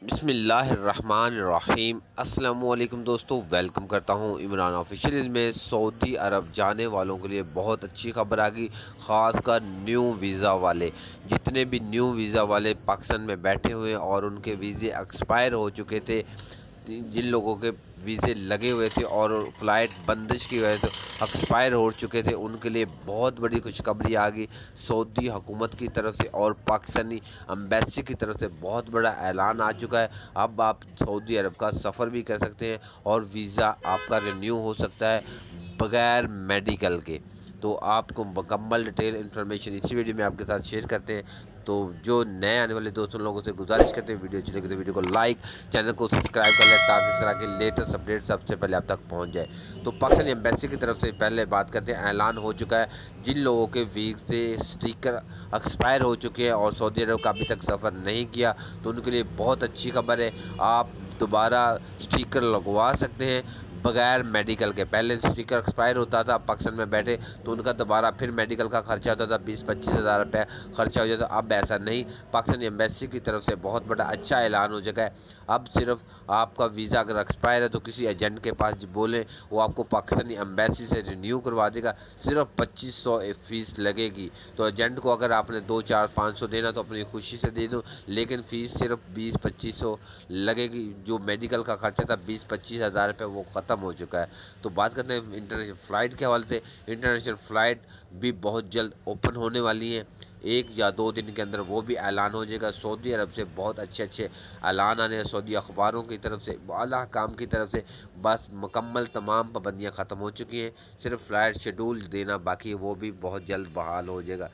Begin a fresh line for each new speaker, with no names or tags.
بسم اللہ الرحمن الرحیم۔ السلام علیکم دوستو، ویلکم کرتا ہوں عمران آفیشیل میں۔ سعودی عرب جانے والوں کے لیے بہت اچھی خبر آ گئی، خاص کر نیو ویزا والے۔ جتنے بھی نیو ویزا والے پاکستان میں بیٹھے ہوئے اور ان کے ویزے ایکسپائر ہو چکے تھے، جن لوگوں کے ویزے لگے ہوئے تھے اور فلائٹ بندش کی وجہ سے ایکسپائر ہو چکے تھے، ان کے لیے بہت بڑی خوشخبری آ گئی سعودی حکومت کی طرف سے اور پاکستانی امبیسی کی طرف سے۔ بہت بڑا اعلان آ چکا ہے، اب آپ سعودی عرب کا سفر بھی کر سکتے ہیں اور ویزا آپ کا رینیو ہو سکتا ہے بغیر میڈیکل کے۔ تو آپ کو مکمل ڈیٹیل انفارمیشن اسی ویڈیو میں آپ کے ساتھ شیئر کرتے ہیں۔ تو جو نئے آنے والے دوستوں لوگوں سے گزارش کرتے ہیں، ویڈیو چلے گی تو ویڈیو کو لائک، چینل کو سبسکرائب کر لیں تاکہ اس طرح کے لیٹسٹ اپڈیٹ سب سے پہلے آپ تک پہنچ جائے۔ تو پاکستانی ایمبیسی کی طرف سے پہلے بات کرتے ہیں، اعلان ہو چکا ہے جن لوگوں کے ویزے اسٹیکر ایکسپائر ہو چکے ہیں اور سعودی عرب کا ابھی تک سفر نہیں کیا، تو ان کے لیے بہت اچھی خبر ہے۔ آپ دوبارہ اسٹیکر لگوا سکتے ہیں بغیر میڈیکل کے۔ پہلے اسٹیکر ایکسپائر ہوتا تھا، پاکستان میں بیٹھے تو ان کا دوبارہ پھر میڈیکل کا خرچہ ہوتا تھا، 20-25 ہزار روپے خرچہ ہو جاتا۔ اب ایسا نہیں، پاکستانی ایمبیسی کی طرف سے بہت بڑا اچھا اعلان ہو چکا ہے۔ اب صرف آپ کا ویزا اگر ایکسپائر ہے تو کسی ایجنٹ کے پاس بولیں، وہ آپ کو پاکستانی ایمبیسی سے رینیو کروا دے گا، صرف 2500 فیس لگے گی۔ تو ایجنٹ کو اگر آپ نے 2، 4، 500 دینا تو اپنی خوشی سے دے دو، لیکن فیس صرف 20-2500 لگے گی۔ جو میڈیکل کا خرچہ تھا 20-25 ہزار روپے، وہ ختم ہو چکا ہے۔ تو بات کرتے ہیں انٹرنیشنل فلائٹ کے حوالے سے۔ انٹرنیشنل فلائٹ بھی بہت جلد اوپن ہونے والی ہیں، 1 یا 2 دن کے اندر وہ بھی اعلان ہو جائے گا۔ سعودی عرب سے بہت اچھے اعلان آنے ہیں، سعودی اخباروں کی طرف سے، اعلیٰ حکام کی طرف سے۔ بس مکمل تمام پابندیاں ختم ہو چکی ہیں، صرف فلائٹ شیڈول دینا باقی ہے، وہ بھی بہت جلد بحال ہو جائے گا۔